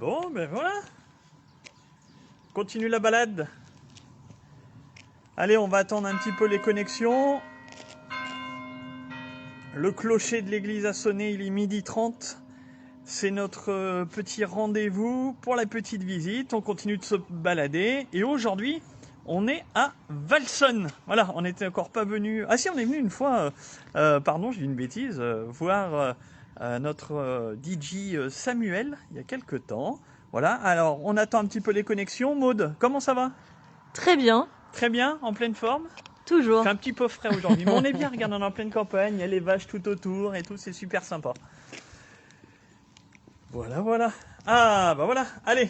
Bon, ben voilà. Continue la balade. Allez, on va attendre un petit peu les connexions. Le clocher de l'église a sonné, il est 12h30. C'est notre petit rendez-vous pour la petite visite. On continue de se balader. Et aujourd'hui, on est à Valsonne. Voilà, on n'était encore pas venu. Ah si, on est venu une fois, pardon, j'ai dit une bêtise, voir notre DJ Samuel il y a quelques temps. Voilà, alors on attend un petit peu les connexions. Maud, comment ça va? Très bien. Très bien, en pleine forme? Toujours. C'est un petit peu frais aujourd'hui, mais on est bien, regarde, on est en pleine campagne, il y a les vaches tout autour et tout, c'est super sympa. Voilà, voilà. Ah, bah voilà, allez.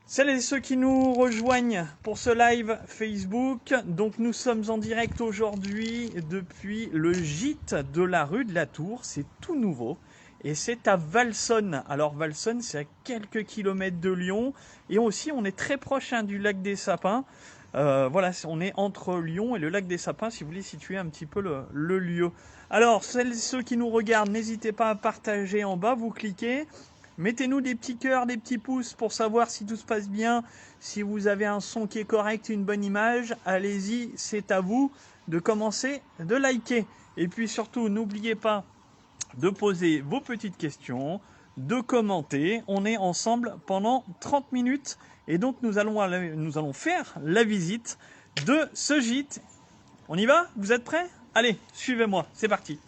Celles et ceux qui nous rejoignent pour ce live Facebook, donc nous sommes en direct aujourd'hui depuis le gîte de la rue de la Tour, c'est tout nouveau. Et c'est à Valsonne. Alors Valsonne, c'est à quelques kilomètres de Lyon. Et aussi, on est très proche du lac des Sapins. Voilà, on est entre Lyon et le lac des Sapins, si vous voulez situer un petit peu le lieu. Alors, celles et ceux qui nous regardent, n'hésitez pas à partager en bas, vous cliquez. Mettez-nous des petits cœurs, des petits pouces pour savoir si tout se passe bien, si vous avez un son qui est correct, une bonne image. Allez-y, c'est à vous de commencer, de liker. Et puis surtout, n'oubliez pas de poser vos petites questions, de commenter. On est ensemble pendant 30 minutes et donc nous allons faire la visite de ce gîte. On y va? Vous êtes prêts? Allez, suivez-moi, c'est parti.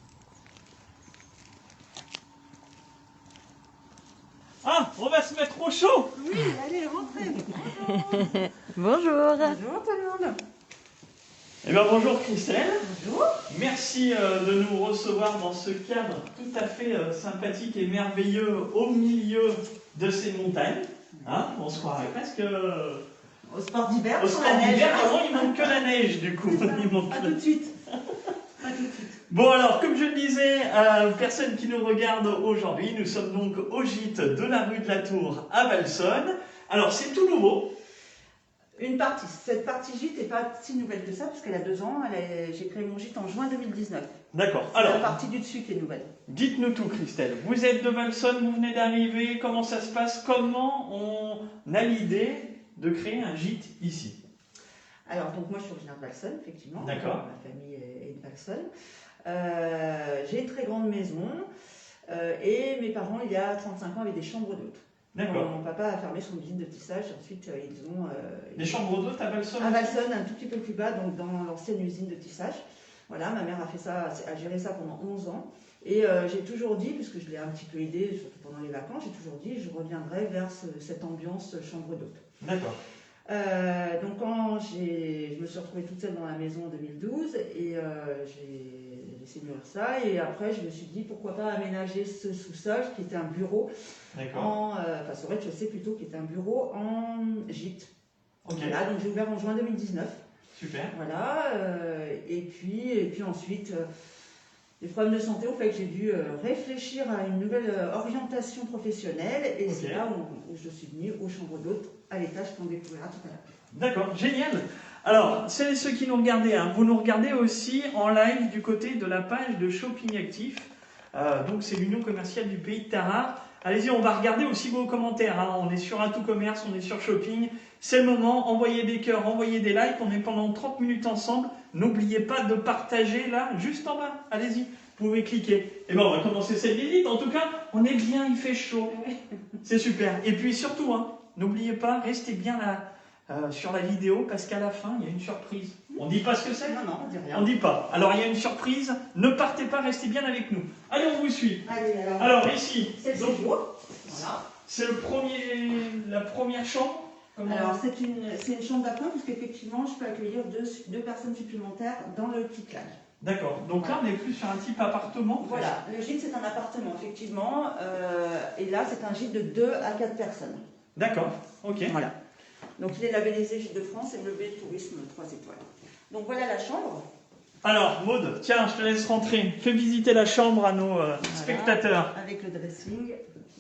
Ah, on va se mettre au chaud. Oui, allez, rentrez. Bonjour. Bonjour tout le monde. Eh bien bonjour Christelle. Bonjour. Merci de nous recevoir dans ce cadre tout à fait sympathique et merveilleux au milieu de ces montagnes. Hein, on se croirait presque Au sport d'hiver, au sur sport la neige. d'hiver. Avant, il manque que la neige du coup. Il manque Pas que- tout de suite. Pas tout de suite. Bon alors, comme je le disais, personne qui nous regarde aujourd'hui, nous sommes donc au gîte de la rue de la Tour à Valsonne. Alors c'est tout nouveau. Une partie. Cette partie gîte n'est pas si nouvelle que ça, parce qu'elle a 2 ans. J'ai créé mon gîte en juin 2019. D'accord. C'est la Alors, partie du dessus qui est nouvelle. dites-nous tout Christelle. Vous êtes de Valsonne, vous venez d'arriver, comment ça se passe? Comment on a l'idée de créer un gîte ici? Alors, donc moi je suis originaire de Valsonne, effectivement. D'accord. Ma famille est de Valsonne. J'ai une très grande maison. Et mes parents, il y a 35 ans, avaient des chambres d'hôtes. D'accord. Mon papa a fermé son usine de tissage. Ensuite, ils ont... Des chambres d'hôtes à Valsonne? à Valsonne, un tout petit peu plus bas, donc dans l'ancienne usine de tissage. Voilà, ma mère a fait ça, a géré ça pendant 11 ans. Et j'ai toujours dit, puisque je l'ai un petit peu aidé, surtout pendant les vacances, j'ai toujours dit, je reviendrai vers cette ambiance chambre d'hôte. D'accord. Donc quand je me suis retrouvée toute seule dans la maison en 2012 et j'ai laissé mûrir ça. Et après, je me suis dit, pourquoi pas aménager ce sous-sol qui était un bureau, D'accord. enfin ce rez-de-chaussée plutôt, qui était un bureau en gîte. Ok. Voilà, donc j'ai ouvert en juin 2019. Super. Voilà, et puis ensuite, les problèmes de santé ont fait que j'ai dû réfléchir à une nouvelle orientation professionnelle, et Ok. c'est là où je suis venue aux chambres d'hôtes à l'étage qu'on découvrira tout à l'heure. D'accord, génial. Alors, celles et ceux qui nous regardaient, hein, vous nous regardez aussi en live du côté de la page de Shopping Actif. Donc, c'est l'union commerciale du pays de Tarare. Allez-y, on va regarder aussi vos commentaires. Hein. On est sur Atout Commerce, on est sur Shopping. C'est le moment, envoyez des cœurs, envoyez des likes. On est pendant 30 minutes ensemble. N'oubliez pas de partager là, juste en bas. Allez-y, vous pouvez cliquer. Et bien, on va commencer cette visite. En tout cas, on est bien, il fait chaud. C'est super. Et puis surtout, hein, n'oubliez pas, restez bien là sur la vidéo parce qu'à la fin, il y a une surprise. On dit pas ce que c'est? Non, non, on dit rien. On dit pas. Alors, il y a une surprise. Ne partez pas, restez bien avec nous. Allez, on vous suit. Allez, Alors, ici, c'est le donc, séjour. Voilà. c'est la première chambre. Comment- Alors, c'est une chambre d'appoint, puisqu'effectivement, je peux accueillir deux personnes supplémentaires dans le petit lag. D'accord. Donc là, on est plus sur un type appartement. Voilà, le gîte, c'est un appartement, effectivement. Et là, c'est un gîte de 2 à 4 personnes. D'accord. Ok. Voilà. Donc il est labellisé Gîte de France et meublé tourisme 3 étoiles. Donc voilà la chambre. Alors, Maud, tiens, je te laisse rentrer. Fais visiter la chambre à nos spectateurs. Avec le dressing,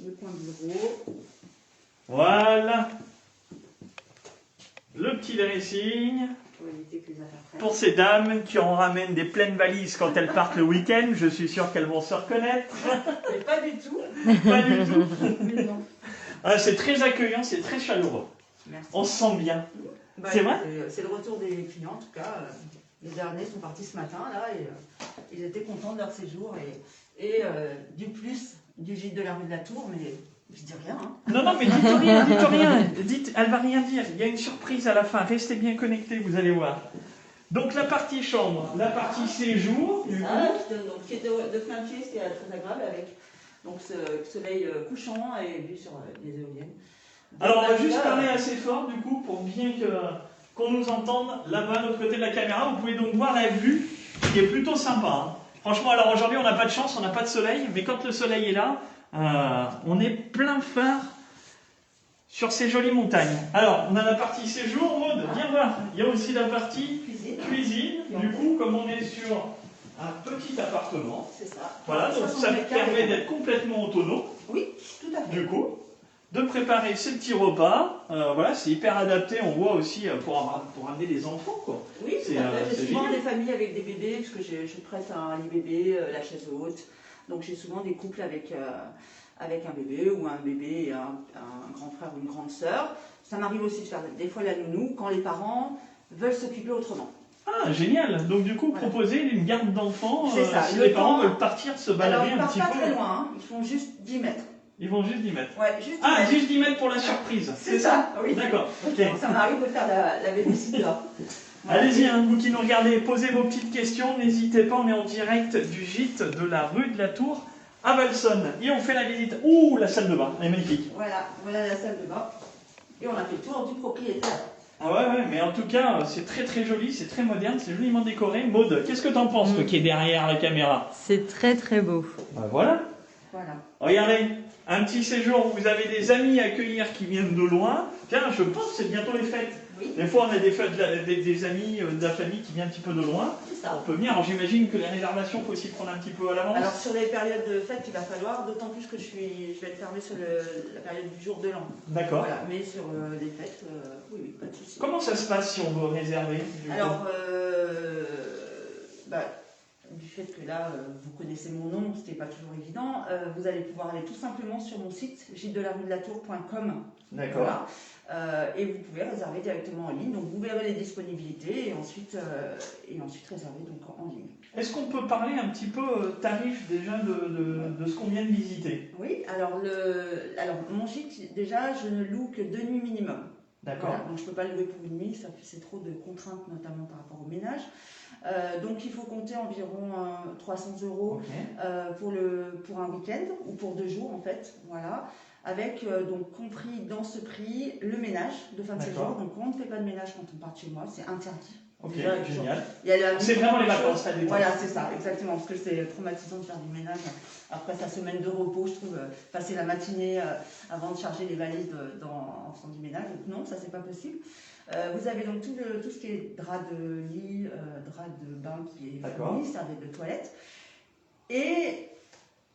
le coin bureau. Voilà. Le petit dressing. Pour éviter que les affaires traînent. Pour ces dames qui en ramènent des pleines valises quand elles partent le week-end, je suis sûr qu'elles vont se reconnaître. Mais pas du tout. Pas du tout. Mais non. Ah, c'est très accueillant, c'est très chaleureux. Merci. On se sent bien. Bah, c'est vrai? C'est le retour des clients, en tout cas. Les derniers sont partis ce matin, là, et ils étaient contents de leur séjour. Et du plus du gîte de la rue de la Tour, mais je dis rien. Hein. Non, non, mais dites rien, dites rien. Dites, elle va rien dire. Il y a une surprise à la fin. Restez bien connectés, vous allez voir. Donc la partie chambre, la partie séjour, du coup. Qui est de plein pied, c'est très agréable avec donc, ce soleil couchant et vue sur les éoliennes. Alors on va juste parler assez fort du coup pour bien qu'on nous entende là-bas, de l'autre côté de la caméra. Vous pouvez donc voir la vue qui est plutôt sympa. Hein. Franchement, alors aujourd'hui on n'a pas de chance, on n'a pas de soleil, mais quand le soleil est là, on est plein phare sur ces jolies montagnes. Alors on a la partie séjour, Maud, viens voir. Il y a aussi la partie cuisine. Du coup, comme on est sur un petit appartement, c'est ça. Voilà, donc ça permet d'être complètement autonome. Oui, tout à fait. Du coup, de préparer ces petits repas. Voilà, c'est hyper adapté, on voit aussi pour amener les enfants, quoi. Oui, tout à fait. J'ai souvent génial. des familles avec des bébés, parce que je prête un lit bébé, la chaise haute. Donc j'ai souvent des couples avec un bébé ou un bébé et un grand frère ou une grande sœur. Ça m'arrive aussi de faire des fois la nounou quand les parents veulent s'occuper autrement. Ah, génial. Donc du coup, Voilà. proposer une garde d'enfants C'est ça, si le les parents temps- veulent partir se Alors balader ils un partent petit pas peu. très loin, hein. Ils font juste 10 mètres. Ils vont juste 10 mètres. Ouais, juste 10 Ah, mètres. juste 10 mètres pour la surprise. C'est ça, oui. D'accord, ok. Donc, ça m'arrive de faire la babysitter. Voilà. Allez-y, hein, vous qui nous regardez, posez vos petites questions, n'hésitez pas, on est en direct du gîte de la rue de la Tour à Valsonne. Et on fait la visite. Ouh, la salle de bain, elle est magnifique. Voilà la salle de bain. Et on a fait le tour du propriétaire. Ah ouais, mais en tout cas, c'est très très joli, c'est très moderne, c'est joliment décoré. Maud, qu'est-ce que t'en penses, toi qui est derrière la caméra? C'est très très beau. Bah voilà. Voilà. Regardez, un petit séjour où vous avez des amis à accueillir qui viennent de loin. Tiens, je pense que c'est bientôt les fêtes. Oui, Des fois, on a des amis de la famille qui viennent un petit peu de loin. c'est ça. On peut venir. Alors, j'imagine que les réservations, il faut aussi prendre un petit peu à l'avance. Alors sur les périodes de fête, il va falloir, d'autant plus que je vais être fermée sur la période du jour de l'an. D'accord. Voilà, mais sur les fêtes, oui, pas de souci. Comment ça se passe si on veut réserver du coup Alors, du fait que là, vous connaissez mon nom, ce n'était pas toujours évident, vous allez pouvoir aller tout simplement sur mon site, gîte-de-la-rue-de-la-Tour.com. D'accord. Voilà. Et vous pouvez réserver directement en ligne. Donc vous verrez les disponibilités et ensuite réserver donc en ligne. Est-ce qu'on peut parler un petit peu tarif déjà de ce qu'on vient de visiter? Oui, alors mon gîte, déjà, je ne loue que 2 nuits minimum. D'accord. Voilà, donc je ne peux pas louer pour une nuit, c'est trop de contraintes, notamment par rapport au ménage. Donc il faut compter environ 300 € Ok. pour un week-end ou pour 2 jours en fait. Voilà. Avec donc compris dans ce prix le ménage de fin de D'accord. séjour. Donc on ne fait pas de ménage quand on part chez moi, c'est interdit. Ok, Déjà, génial. il y a C'est vraiment les vacances, ça détend. Voilà, c'est ça, exactement. Parce que c'est traumatisant de faire du ménage après sa semaine de repos, je trouve, passer la matinée avant de charger les valises en faisant du ménage. Donc non, ça c'est pas possible. Vous avez donc tout ce qui est drap de lit, drap de bain qui est fourni, serviette de toilette. Et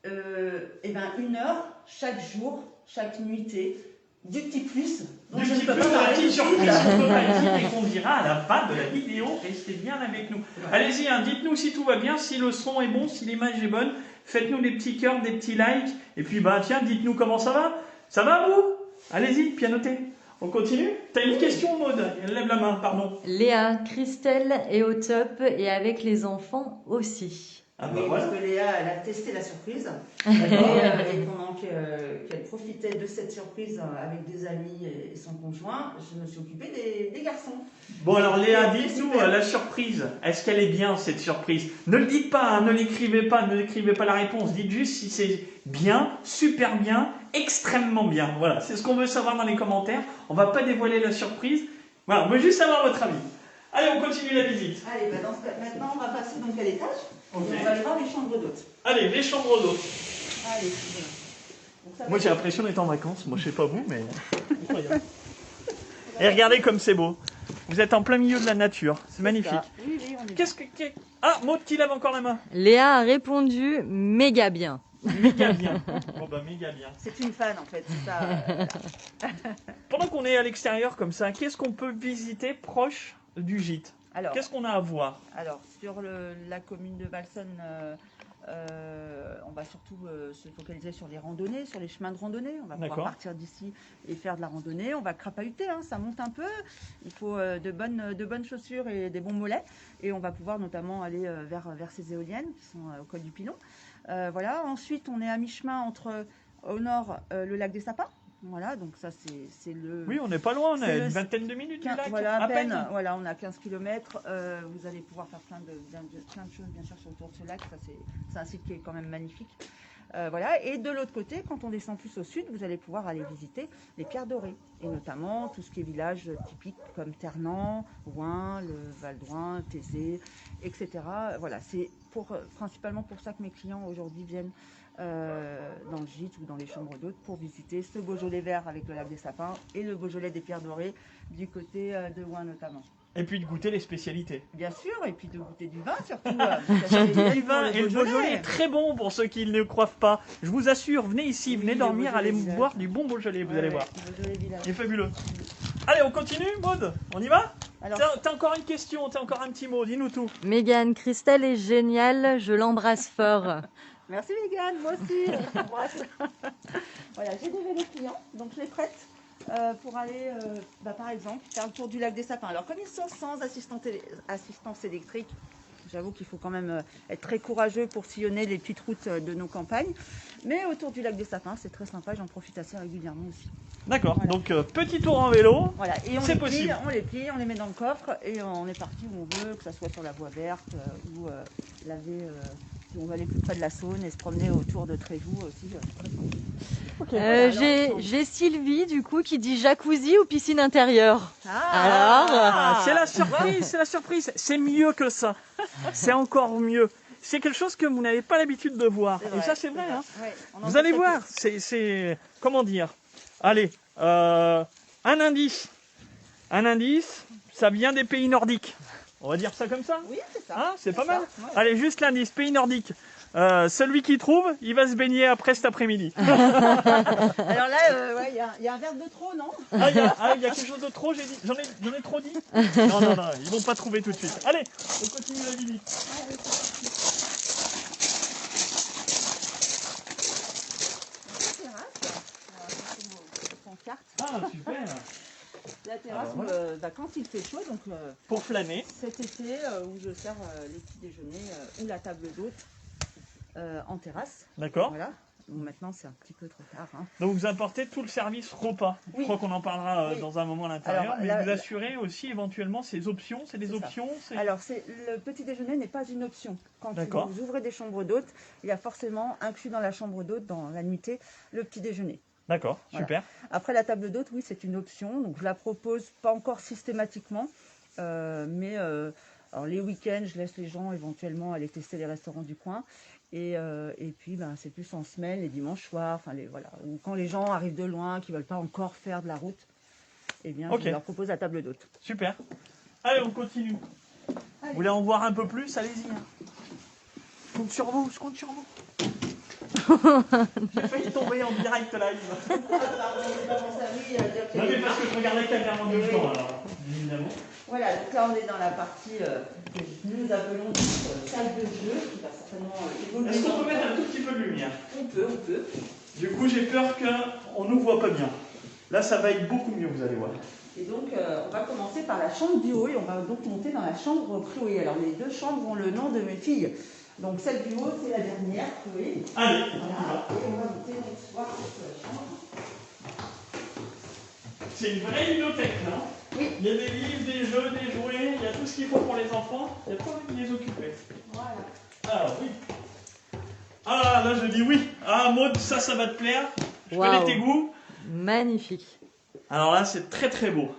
ben 1 heure chaque jour, chaque nuitée, du petit plus. Donc Du je ne petit peux peu pas de la parler petite ici. surprise qu'on peut pas dire et qu'on dira à la fin de la vidéo. Restez bien avec nous. Allez-y, hein, dites-nous si tout va bien, si le son est bon, si l'image est bonne. Faites-nous des petits cœurs, des petits likes. Et puis, bah tiens, dites-nous comment ça va. Ça va, vous? Allez-y, pianotez. On continue? T'as une question, Maud? Elle lève la main, pardon. Léa, Christelle est au top et avec les enfants aussi. Ah Oui, bah voilà. parce que Léa, elle a testé la surprise. D'accord. Et pendant qu'elle profitait de cette surprise avec des amis et son conjoint, je me suis occupée des garçons. Bon alors Léa, C'est dites-nous super. la surprise. Est-ce qu'elle est bien cette surprise? Ne le dites pas, hein, ne l'écrivez pas la réponse. Dites juste si c'est bien, super bien, extrêmement bien. Voilà, c'est ce qu'on veut savoir dans les commentaires. On va pas dévoiler la surprise. Voilà, on veut juste savoir votre avis. Allez, on continue la visite. Allez, bah maintenant on va passer donc à l'étage. Ok. Et on va aller voir les chambres d'hôtes. Allez, les chambres d'hôtes. Allez, voilà. Donc, ça Moi va- j'ai l'impression d'être en vacances. Moi je sais pas vous, mais incroyable. Et regardez comme c'est beau. Vous êtes en plein milieu de la nature. C'est magnifique. Ça. Oui, oui, on est Qu'est-ce que... Ah, Maud qui lève encore la main. Léa a répondu méga bien. Méga bien. Bon bah méga bien. C'est une fan en fait, c'est ça. Pendant qu'on est à l'extérieur comme ça, qu'est-ce qu'on peut visiter proche du gîte? Alors, Qu'est-ce qu'on a à voir? sur la commune de Valsonne, On va surtout se focaliser sur les randonnées, sur les chemins de randonnée. On va pouvoir D'accord. partir d'ici et faire de la randonnée. On va crapahuter, hein, ça monte un peu. Il faut de bonnes chaussures et des bons mollets. Et on va pouvoir notamment aller vers ces éoliennes qui sont au col du Pilon. Voilà. Ensuite, on est à mi-chemin entre, au nord, le lac des Sapins. Voilà, donc ça c'est le... Oui, on n'est pas loin, on c'est a le- une vingtaine de minutes du lac, Voilà, à peine. Voilà, on a 15 km. Vous allez pouvoir faire plein de choses, bien sûr, sur autour de ce lac. Ça, c'est un site qui est quand même magnifique. Voilà. Et de l'autre côté, quand on descend plus au sud, vous allez pouvoir aller visiter les pierres dorées. Et notamment tout ce qui est village typique comme Ternant, Ouin, le Val d'Ouin, Thésée, etc. Voilà, c'est principalement pour ça que mes clients aujourd'hui viennent dans le gîte ou dans les chambres d'hôtes pour visiter ce Beaujolais vert avec le lac des Sapins et le Beaujolais des pierres dorées du côté de Ouin notamment. Et puis de goûter les spécialités. Bien sûr, et puis de goûter du vin surtout. Du vin et le Beaujolais est très bon pour ceux qui ne croient pas. Je vous assure, venez ici, Oui, venez le dormir, Beaujolais allez village. boire du bon Beaujolais, vous allez voir. Beaujolais village. Il est fabuleux. Allez, on continue, Maud. On y va? Alors, T'as encore une question, t'as encore un petit mot, dis-nous tout. Mégane, Christelle est géniale, je l'embrasse fort. merci Mégane, moi aussi, je t'embrasse. Voilà, j'ai déjà les clients, donc je les prête pour aller, par exemple, faire le tour du lac des Sapins. Alors, comme ils sont sans assistance électrique, j'avoue qu'il faut quand même être très courageux pour sillonner les petites routes de nos campagnes. Mais autour du lac des Sapins, c'est très sympa, j'en profite assez régulièrement aussi. D'accord, Voilà. donc petit tour en vélo. Voilà, et C'est possible. on les plie, on les met dans le coffre et on est parti où on veut, que ce soit sur la voie verte ou laver, si on veut aller plus près de la Saône et se promener autour de Trévoux aussi. Très sympa. Voilà, J'ai Sylvie du coup qui dit jacuzzi ou piscine intérieure. Ah, Ah, c'est la surprise, c'est la surprise. C'est mieux que ça. C'est encore mieux. C'est quelque chose que vous n'avez pas l'habitude de voir. c'est Et ça, c'est vrai. Hein. Ouais, on en Vous allez fait voir, c'est comment dire. Allez, un indice. Un indice, ça vient des pays nordiques. On va dire ça comme ça. Oui, c'est ça. Hein, c'est pas ça, mal. ouais. Allez, juste l'indice, pays nordique. Celui qui trouve, il va se baigner après cet après-midi. Alors là, il y a un verre de trop, non? Ah, il y a quelque chose de trop, j'ai dit. J'en ai trop dit. Non, non, non, ils vont pas trouver tout de suite. Allez, on continue la visite. Ah, super. La terrasse, Alors, quand il fait chaud, donc Pour flâner. cet été où je sers les petits déjeuners ou la table d'hôte en terrasse. D'accord. Voilà. Bon, maintenant, c'est un petit peu trop tard. Hein. Donc vous apportez tout le service repas. Je Oui. crois qu'on en parlera Oui. dans un moment à l'intérieur. Alors, Mais là- vous assurez aussi éventuellement ces options. C'est des C'est ça. options. Alors, le petit déjeuner n'est pas une option. Quand D'accord. vous ouvrez des chambres d'hôtes, il y a forcément inclus dans la chambre d'hôte, dans la nuitée, le petit déjeuner. D'accord, Voilà. super. Après, la table d'hôte, oui, c'est une option. Donc, je la propose pas encore systématiquement. Mais alors, les week-ends, je laisse les gens éventuellement aller tester les restaurants du coin. Et puis, c'est plus en semaine, les dimanches soirs, voilà, ou quand les gens arrivent de loin, qui ne veulent pas encore faire de la route, eh bien, Ok. je leur propose la table d'hôte. Super. Allez, on continue. Allez. Vous voulez en voir un peu plus? Allez-y. Hein. Je compte sur vous, je compte sur vous. J'ai failli tomber en direct live. Non mais parce que je regardais la caméra en même temps alors, évidemment. Voilà, donc là, on est dans la partie que nous appelons notre salle de jeu, qui va certainement évoluer. Est-ce qu'on dans peut le mettre temps. un tout petit peu de lumière? On peut. Du coup, j'ai peur qu'on ne nous voit pas bien. Là, ça va être beaucoup mieux, vous allez voir. Et donc, on va commencer par la chambre du haut et on va donc monter dans la chambre Chloé. Alors, les deux chambres ont le nom de mes filles. Donc, celle du haut, c'est la dernière, Chloé. Allez, Voilà. Et on va monter donc voir cette chambre. c'est une vraie bibliothèque, non? Oui. Il y a des livres, des jeux, des jouets, il y a tout ce qu'il faut pour les enfants. Il y a pas envie de les occuper. Voilà. Ah oui. Ah là, je dis oui. Ah Maud, ça va te plaire. Je Waouh. connais tes goûts. Magnifique. Alors là, c'est très très beau.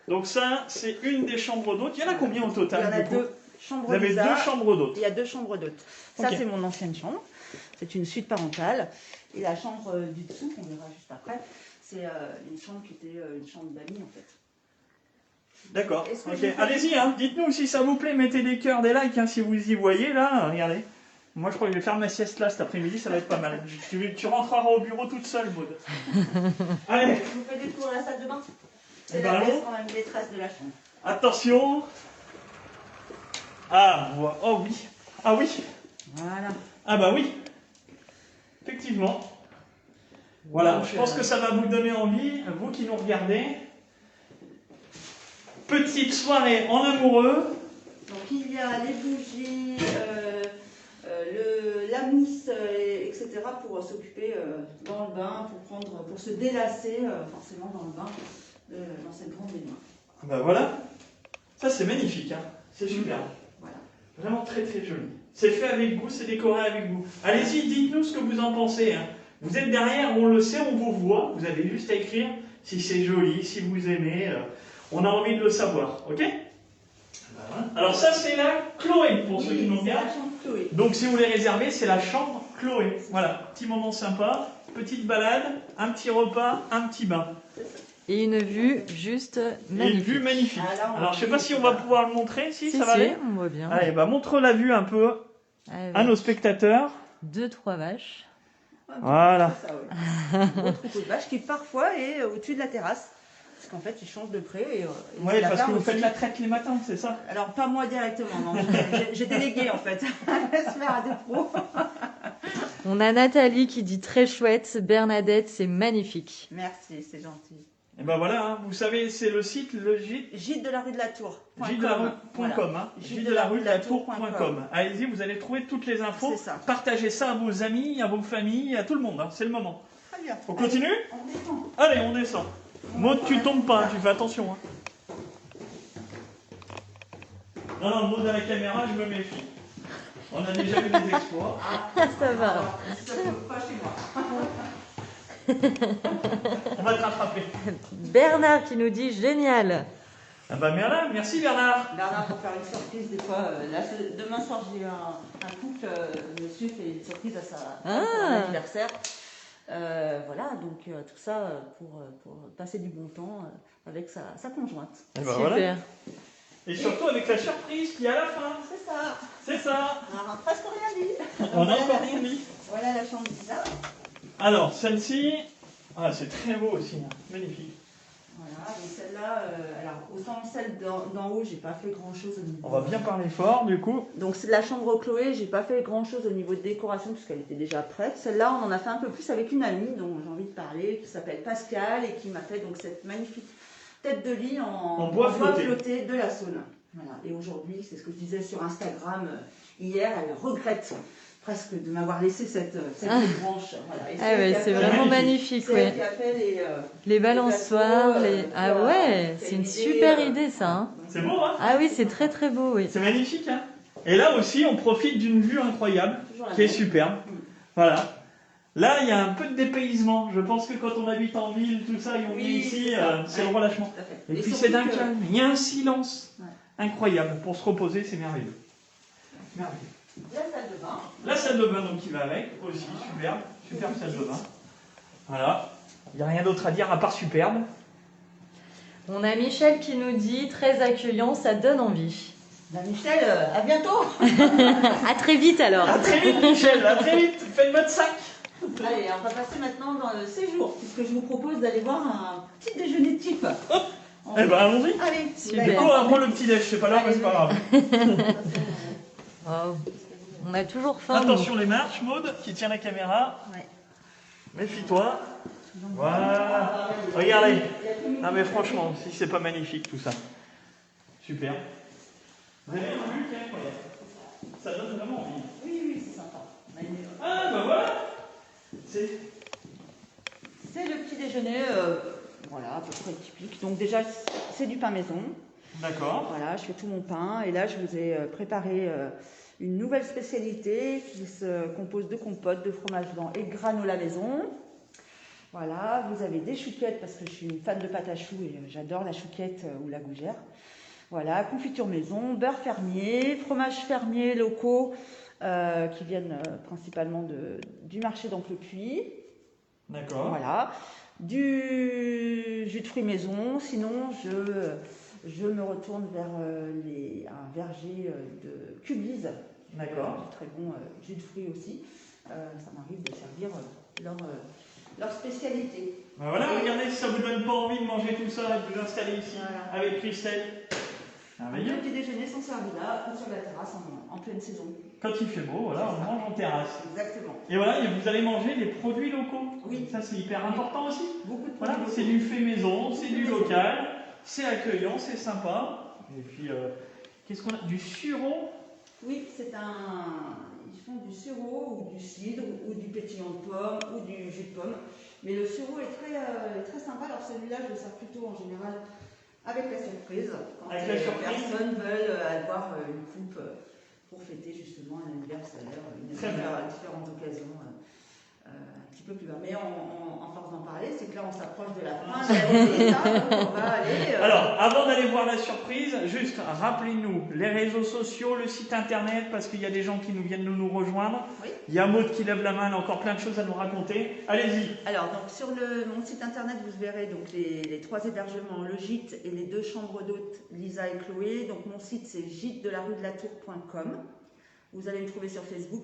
Donc ça, c'est une des chambres d'hôtes. Il y en a combien au Il y total en a du coup? deux chambres Vous avez Lisa. deux chambres d'hôtes. Il y a deux chambres d'hôtes. Ça, Ok. c'est mon ancienne chambre. C'est une suite parentale. Et la chambre du dessous, qu'on verra juste après, c'est une chambre qui était une chambre d'amis, en fait. D'accord. Est-ce que Ok. je fais- Allez-y, hein. Dites-nous si ça vous plaît. Mettez des cœurs, des likes hein, si vous y voyez là. Regardez. Moi, je crois que je vais faire ma sieste là cet après-midi. Ça va être pas mal. Tu rentreras au bureau toute seule, Maud. Allez. Je vous fais découvrir la salle de bain. C'est Eh la ben, pièce allons. quand même maîtresse de la chambre. Attention. Ah, oh oui. Ah oui. Voilà. Ah bah oui, effectivement. Voilà, Donc, je pense que ça va vous donner envie, vous qui nous regardez. Petite soirée en amoureux. Donc il y a les bougies, la mousse, etc. pour s'occuper dans le bain, pour se délasser forcément dans le bain, dans cette grande baignoire. Ah bah voilà, ça c'est magnifique, hein. C'est super. Voilà. Vraiment très très joli. C'est fait avec goût, c'est décoré avec goût. Allez-y, dites-nous ce que vous en pensez, hein. Vous êtes derrière, on le sait, on vous voit. Vous avez juste à écrire si c'est joli, si vous aimez. On a envie de le savoir, ok? Voilà. Alors ça c'est la Chloé, pour ceux qui nous c'est la regardent. chambre Chloé. Donc si vous voulez réserver, c'est la chambre Chloé. Voilà, petit moment sympa, petite balade, un petit repas, un petit bain. Et une vue juste Et une magnifique. vue magnifique. Ah, là, on Alors je sais va pas si on va pouvoir le montrer, si ça va si, aller. on voit bien. Allez, bah montre la vue un peu Avec à nos spectateurs. 2-3 vaches. Ouais, Voilà. c'est ça, ouais. Un beau troupeau de vaches qui parfois est au-dessus de la terrasse. Parce qu'en fait, ils changent de pré. Et Oui, c'est la parce que ferme vous faites aussi. la traite les matins, c'est ça? Alors, pas moi directement, non. J'ai délégué en fait. Laisse faire à des pros. On a Nathalie qui dit très chouette. Bernadette, c'est magnifique. Merci, c'est gentil. Et ben voilà, hein, vous savez, c'est le site, le gîte. Gîte de la rue de la Tour. Gîte-de-la-rue.com, hein. Gîte-de-la-rue-de-la-Tour.com. Allez-y, vous allez trouver toutes les infos. C'est ça. Partagez ça à vos amis, à vos familles, à tout le monde, hein. C'est le moment. Très bien. On continue? On descend. Allez, on descend. Maud, tu tombes pas, tu fais attention, hein. Non, Maud à la caméra, je me méfie. On a déjà eu des exploits. Ça va. Alors, ça ne peut pas chez moi. On va te rattraper. Bernard qui nous dit génial. Ah bah merci Bernard. Bernard, pour faire une surprise, des fois, demain soir, j'ai un couple, monsieur fait une surprise à son anniversaire. Voilà, donc tout ça pour passer du bon temps avec sa conjointe. Et bah Super. voilà. Et surtout avec la surprise qui est à la fin. C'est ça. C'est ça. On n'a presque rien dit. On a encore rien dit. Voilà la chambre bizarre. Alors, celle-ci, ah, c'est très beau aussi, hein. Magnifique. Voilà, donc celle-là, alors autant celle d'en haut, j'ai pas fait grand-chose au niveau. On va bien parler fort, du coup. Donc c'est la chambre Chloé, j'ai pas fait grand-chose au niveau de décoration puisqu'elle était déjà prête. Celle-là, on en a fait un peu plus avec une amie dont j'ai envie de parler, qui s'appelle Pascal et qui m'a fait donc cette magnifique tête de lit en bois flotté de la Saône. Voilà. Et aujourd'hui, c'est ce que je disais sur Instagram hier, elle regrette presque de m'avoir laissé cette branche. Voilà. Et Ah ouais, c'est vraiment magnifique. C'est elle qui a fait les balançoires. Ah ouais, c'est une super idée ça. Hein. C'est beau, hein? Ah oui, c'est très très beau. Oui. C'est magnifique, hein? Et là aussi, on profite d'une vue incroyable, qui est superbe. Voilà. Là, il y a un peu de dépaysement. Je pense que quand on habite en ville, tout ça, et on vient ici, c'est le relâchement. Et puis c'est d'un calme. Il y a un silence incroyable. Pour se reposer, c'est merveilleux. Merveilleux. La salle de bain. La salle de bain donc qui va avec aussi, superbe. Superbe salle de bain. Voilà. Il n'y a rien d'autre à dire à part superbe. On a Michel qui nous dit très accueillant, ça donne envie. Ben Michel, à bientôt. À très vite alors. À très vite Michel, à très vite. Faites votre sac. Allez, on va passer maintenant dans le séjour, puisque je vous propose d'aller voir un petit déjeuner type. Eh ben allons-y. Allez, Super. Du coup, on prend le petit déj, c'est pas là, mais c'est pas grave. Oh, on a toujours faim. Attention les marches, Maud, qui tient la caméra. Ouais. Méfie-toi. Voilà. Regardez. Non mais franchement, si c'est pas magnifique tout ça. Super. Vous avez une vue qui est incroyable. Ça donne vraiment envie. Oui, c'est sympa. Ah bah voilà. C'est le petit déjeuner, voilà, à peu près typique. Donc déjà, c'est du pain maison. d'accord. Voilà, je fais tout mon pain. Et là, je vous ai préparé une nouvelle spécialité qui se compose de compote, de fromage blanc et de granola maison. Voilà, vous avez des chouquettes parce que je suis une fan de pâte à choux et j'adore la chouquette ou la gougère. Voilà, confiture maison, beurre fermier, fromage fermier locaux qui viennent principalement du marché d'Amplepuis. D'accord. Voilà, du jus de fruits maison. Sinon, je me retourne vers un verger de Cublise. D'accord. Très bon jus de fruits aussi. Ça m'arrive de servir leur spécialité. Ben voilà, regardez si ça vous donne pas envie de manger tout ça et de vous installer ici Voilà. avec Christelle. Merveilleux. Le petit déjeuner sont servis là, ou sur la terrasse en pleine saison. Quand il fait beau, voilà, on mange en terrasse. Exactement. Et voilà, et vous allez manger des produits locaux. Oui. Ça, c'est hyper important aussi. Beaucoup de Voilà, produits c'est locaux. du fait maison, c'est du local, c'est accueillant, c'est sympa. Et puis, qu'est-ce qu'on a? Du sureau. Oui, c'est un. Ils font du sirop ou du cidre ou du pétillant de pomme ou du jus de pomme. Mais le sirop est très sympa. Alors celui-là, je le sers plutôt en général avec la surprise. Quand Avec la les surprise. personnes veulent avoir une coupe pour fêter justement un anniversaire, à différentes occasions. Un petit peu plus bas. Mais en force d'en parler, c'est que là on s'approche de la fin de l'année, donc on va aller. Alors, avant d'aller voir la surprise, juste rappelez-nous les réseaux sociaux, le site internet, parce qu'il y a des gens qui viennent nous rejoindre. Oui. Il y a Maud qui lève la main, elle a encore plein de choses à nous raconter. Allez-y. Alors, donc, sur mon site internet, vous verrez donc, les 3 hébergements, le gîte et les 2 chambres d'hôtes, Lisa et Chloé. Donc, mon site, c'est gîte-de-la-rue-de-la-Tour.com. Vous allez me trouver sur Facebook,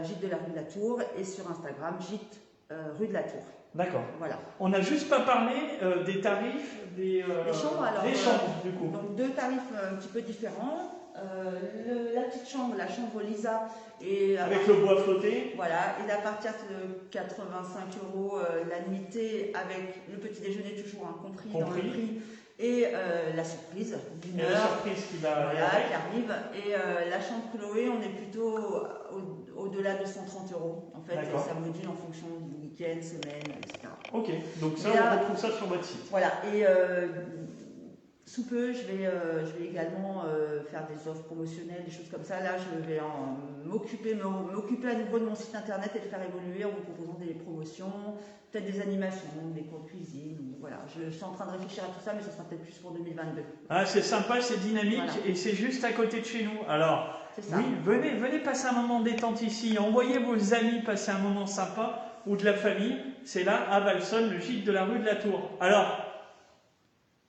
Gîte de la rue de la Tour, et sur Instagram, Gîte rue de la Tour. D'accord. Voilà. On n'a juste pas parlé des tarifs des chambres, alors, des chambres, du coup. Donc, 2 tarifs un petit peu différents. La petite chambre, la chambre Lisa, et Avec le bois flotté. voilà, et à partir de 85 € la nuitée, avec le petit déjeuner toujours compris dans le prix, et la surprise d'une Et la heure, surprise qui va voilà, avec. qui arrive. Et la chambre Chloé, on est plutôt au-delà de 130 €. En fait, D'accord. ça module en fonction du week-end, semaine, etc. Ok, donc ça, Et là- on retrouve ça sur votre site. Voilà, et sous peu, je vais également faire des offres promotionnelles, des choses comme ça. Là, je vais m'occuper à nouveau de mon site internet et le faire évoluer en vous proposant des promotions, peut-être des animations, des cours de cuisine. Voilà, je suis en train de réfléchir à tout ça, mais ce sera peut-être plus pour 2022. Ah, c'est sympa, c'est dynamique, Voilà. et c'est juste à côté de chez nous. Alors, C'est ça. oui, venez passer un moment de détente ici. Envoyez vos amis passer un moment sympa, ou de la famille. C'est là, à Valsonne, le gîte de la rue de la Tour. Alors,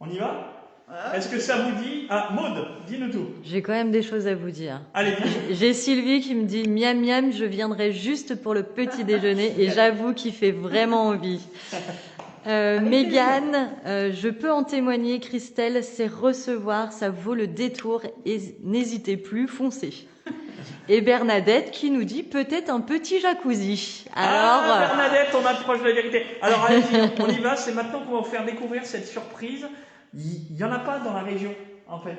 on y va? Voilà. Est-ce que ça vous dit? Ah, Maud, dis-nous tout. J'ai quand même des choses à vous dire. Allez, dis. J'ai Sylvie qui me dit miam miam, je viendrai juste pour le petit déjeuner et j'avoue qu'il fait vraiment envie. Mégane, je peux en témoigner, Christelle, c'est recevoir, ça vaut le détour et n'hésitez plus, foncez. Et Bernadette qui nous dit peut-être un petit jacuzzi. Alors, Bernadette, on approche de la vérité. Alors, allez-y, on y va. C'est maintenant qu'on va vous faire découvrir cette surprise. Il n'y en a pas dans la région, en fait.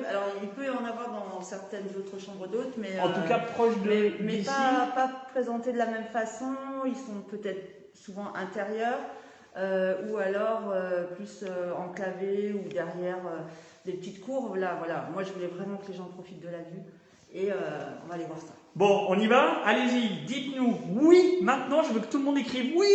Alors, il peut y en avoir dans certaines autres chambres d'hôtes, mais En tout cas, proche de mais d'ici. pas présentés de la même façon. Ils sont peut-être souvent intérieurs, ou alors plus enclavés ou derrière des petites cours. Là, voilà. Moi, je voulais vraiment que les gens profitent de la vue, et on va aller voir ça. Bon, on y va? Allez-y, dites-nous oui. Maintenant, je veux que tout le monde écrive oui.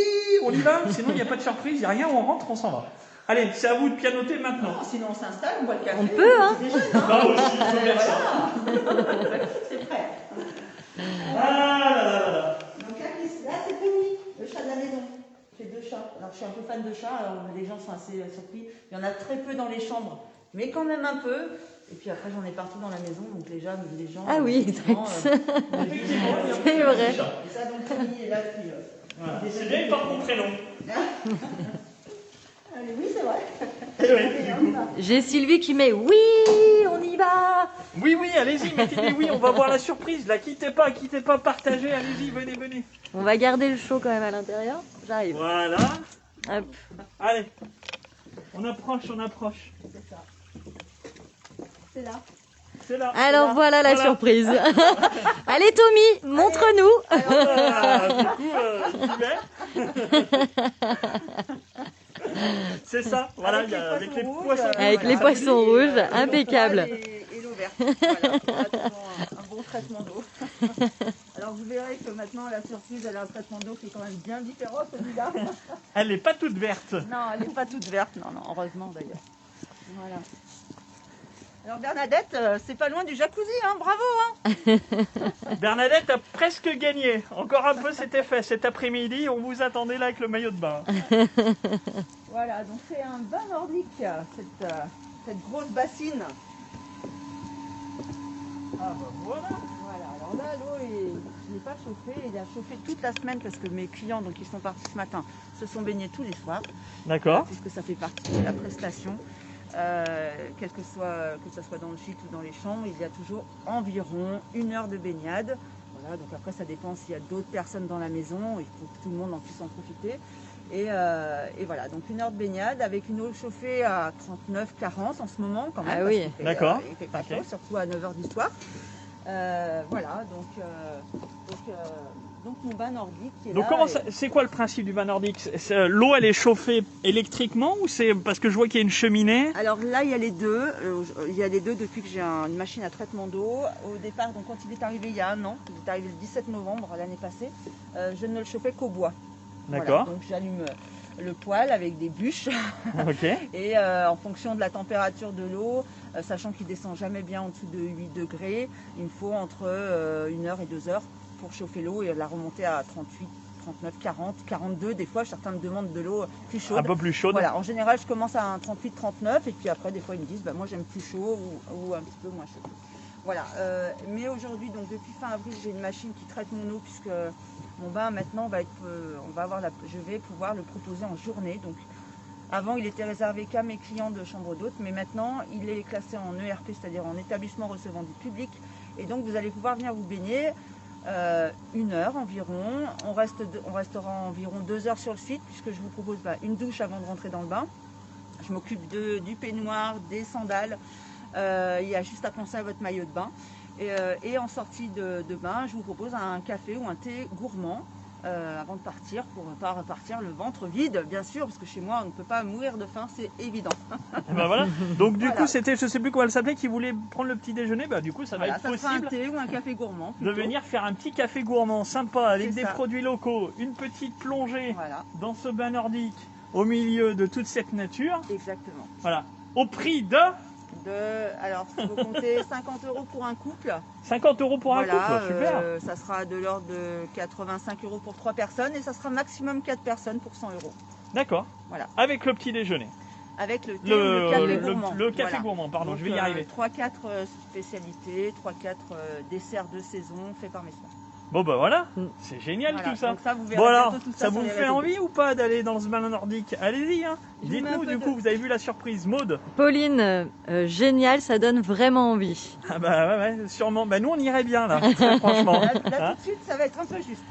On y va? Sinon, il n'y a pas de surprise, il n'y a rien, on rentre, on s'en va. Allez, c'est à vous de pianoter maintenant. Non, sinon, on s'installe, on boit le café. On peut, hein. petit déjeuner, hein. Là aussi, il faut faire ça. Voilà. C'est prêt. Ah là là là là. Donc là, c'est Penny, le chat de la maison. J'ai 2 chats. Alors, je suis un peu fan de chats, alors les gens sont assez surpris. Il y en a très peu dans les chambres, mais quand même un peu. Et puis après, j'en ai partout dans la maison, donc les gens Ah oui, effectivement, Effectivement, il y a c'est beaucoup de vrai. chats. et ça, donc Penny est là depuis. Voilà. C'est bien, par contre, très long. Allez, oui, c'est vrai. Eh oui, du coup. J'ai Sylvie qui met oui, on y va. Oui, oui, allez-y, mettez oui, on va voir la surprise. Là, quittez pas, partagez, allez-y, venez. On va garder le chaud quand même à l'intérieur. J'arrive. Voilà. Hop. Allez, on approche. C'est ça. C'est là. C'est là. Alors voilà la surprise. Allez Tommy, montre-nous. Du coup, j'y vais. C'est ça, voilà, avec les poissons rouges. Avec les poissons rouges, impeccable. Et l'eau verte. Voilà, on a toujours un bon traitement d'eau. Alors vous verrez que maintenant la surprise, elle a un traitement d'eau qui est quand même bien différent celui-là. Elle n'est pas toute verte. Non, elle n'est pas toute verte, non, heureusement d'ailleurs. Voilà. Alors Bernadette, c'est pas loin du jacuzzi, hein, bravo hein. Bernadette a presque gagné. Encore un peu, c'était fait. Cet après-midi, on vous attendait là avec le maillot de bain. Voilà, donc c'est un bain nordique, cette grosse bassine. Ah bah voilà. Voilà, alors là, l'eau, je n'ai pas chauffé, il a chauffé toute la semaine parce que mes clients, donc ils sont partis ce matin, se sont baignés tous les soirs, D'accord. puisque ça fait partie de la prestation. que ce soit dans le gîte ou dans les chambres, il y a toujours environ 1 heure de baignade. Voilà, donc après ça dépend s'il y a d'autres personnes dans la maison, il faut que tout le monde en puisse en profiter. Et voilà, donc 1 heure de baignade avec une eau chauffée à 39-40 en ce moment quand même. Ah oui, d'accord. Il fait pas chaud, surtout à 9h du soir. Voilà, donc mon bain nordique qui est Donc là. c'est quoi le principe du bain nordique? L'eau elle est chauffée électriquement ou c'est parce que je vois qu'il y a une cheminée? Alors là, il y a les deux. Il y a les deux depuis que j'ai une machine à traitement d'eau. Au départ, donc quand il est arrivé il y a 1 an, il est arrivé le 17 novembre l'année passée, je ne le chauffais qu'au bois. D'accord. Voilà, donc j'allume le poêle avec des bûches Ok. et en fonction de la température de l'eau, sachant qu'il descend jamais bien en dessous de 8 degrés, il me faut entre 1 heure et 2 heures pour chauffer l'eau et la remonter à 38, 39, 40, 42. Des fois, certains me demandent de l'eau plus chaude. Un peu plus chaude. Voilà, en général, je commence à un 38, 39 et puis après, des fois, ils me disent, bah, moi, j'aime plus chaud ou un petit peu moins chaud. Voilà, mais aujourd'hui, donc depuis fin avril, j'ai une machine qui traite mon eau puisque mon bain maintenant je vais pouvoir le proposer en journée. Donc avant, il était réservé qu'à mes clients de chambre d'hôtes, mais maintenant, il est classé en ERP, c'est-à-dire en établissement recevant du public. Et donc, vous allez pouvoir venir vous baigner 1 heure environ. On restera environ 2 heures sur le site puisque je vous propose une douche avant de rentrer dans le bain. Je m'occupe du peignoir, des sandales. Il y a juste à penser à votre maillot de bain. Et en sortie de bain, je vous propose un café ou un thé gourmand avant de partir, pour ne pas repartir le ventre vide, bien sûr, parce que chez moi, on ne peut pas mourir de faim, c'est évident. Ben voilà. Donc du Voilà. coup, c'était, je sais plus comment elle s'appelait, qui voulait prendre le petit déjeuner. Bah du coup, ça va Voilà, être ça sera un possible thé ou un café gourmand. de plutôt. venir faire un petit café gourmand sympa avec C'est des ça. produits locaux, une petite plongée Voilà, dans ce bain nordique au milieu de toute cette nature. exactement. Voilà. Au prix de Alors, il faut compter 50 € pour un couple. 50 € pour un Voilà, couple, super. ça sera de l'ordre de 85 € pour 3 personnes et ça sera maximum 4 personnes pour 100 €. D'accord. Voilà. Avec le petit déjeuner. Avec le thé ou le café gourmand. Le café Voilà. gourmand, pardon, Donc, je vais y arriver. 3-4 spécialités, 3-4 desserts de saison faits par mes soins. Bon bah voilà, Mm. c'est génial Voilà, tout ça. donc ça, vous verrez Bon alors, bientôt tout ça sur vous les fait réseaux. envie ou pas d'aller dans ce bain nordique? Allez-y, hein. Je vous mets un Dites-nous peu du de- coup, vous avez vu la surprise, Maude? Pauline, génial, ça donne vraiment envie. Ah bah ouais, sûrement. Bah nous on irait bien là, très franchement. Là, Hein tout de suite, ça va être un peu juste.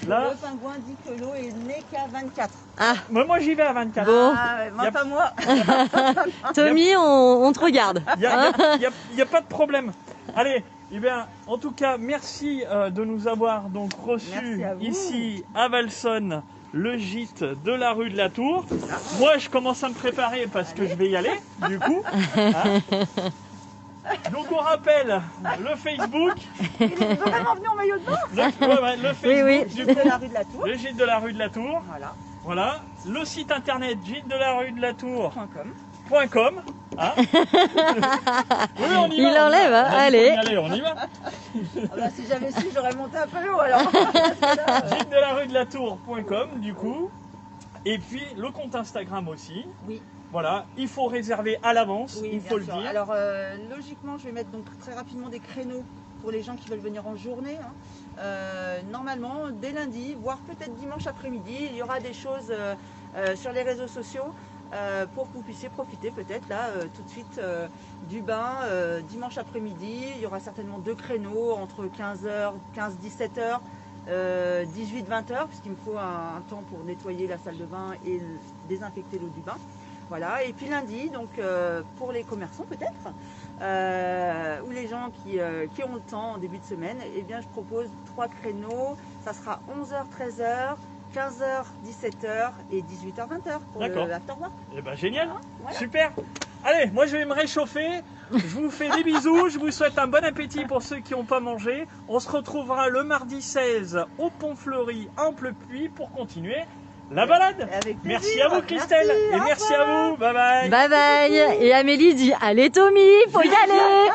Là, Le pingouin dit que l'eau est née qu'à 24. Ah, moi j'y vais à 24. Bon. Ah, ouais, moi, Yep. pas moi. Tommy, on te regarde. Il n'y a pas de problème. Allez, eh bien, en tout cas, merci de nous avoir donc reçus Merci à vous. ici à Valsonne, le gîte de la rue de la Tour. Moi, je commence à me préparer parce que je vais y aller, du coup. Hein. Donc, on rappelle le Facebook, Il est vraiment venu en maillot de bain. le Facebook, Oui. du De coup, la rue de la Tour. le gîte de la rue de la Tour. Voilà. Voilà, le site internet gîte de la rue de la Tour. .com. .com, hein. Oui, on y Il va, on y enlève, va. hein, On a dit allez. qu'on y allait, on y va. Ah bah, si j'avais su, j'aurais monté un peu haut alors. Parce que là, Gîte de la rue de la Tour.com du coup. Et puis le compte Instagram aussi. Oui. Voilà, il faut réserver à l'avance, Oui, il bien faut le sûr. dire. Alors, logiquement, je vais mettre donc très rapidement des créneaux pour les gens qui veulent venir en journée. Hein. Normalement, dès lundi, voire peut-être dimanche après-midi, il y aura des choses sur les réseaux sociaux pour que vous puissiez profiter peut-être là tout de suite du bain dimanche après-midi. Il y aura certainement 2 créneaux entre 15h, 15-17h. 18-20h puisqu'il me faut un temps pour nettoyer la salle de bain et désinfecter l'eau du bain. Voilà, et puis lundi, donc pour les commerçants peut-être, ou les gens qui ont le temps en début de semaine, eh bien je propose 3 créneaux, ça sera 11h, 13h, 15h, 17h et 18h, 20h pour D'accord. le afterwork. Eh ben génial, Voilà. super. Allez, moi je vais me réchauffer. Je vous fais des bisous, je vous souhaite un bon appétit pour ceux qui n'ont pas mangé. On se retrouvera le mardi 16 au Pont Fleuri, en Plepuis, pour continuer la balade. Avec plaisir. Merci à vous Christelle, Merci, et au merci à vous, bye bye. Bye bye. Et Amélie dit, allez Tommy, faut y aller.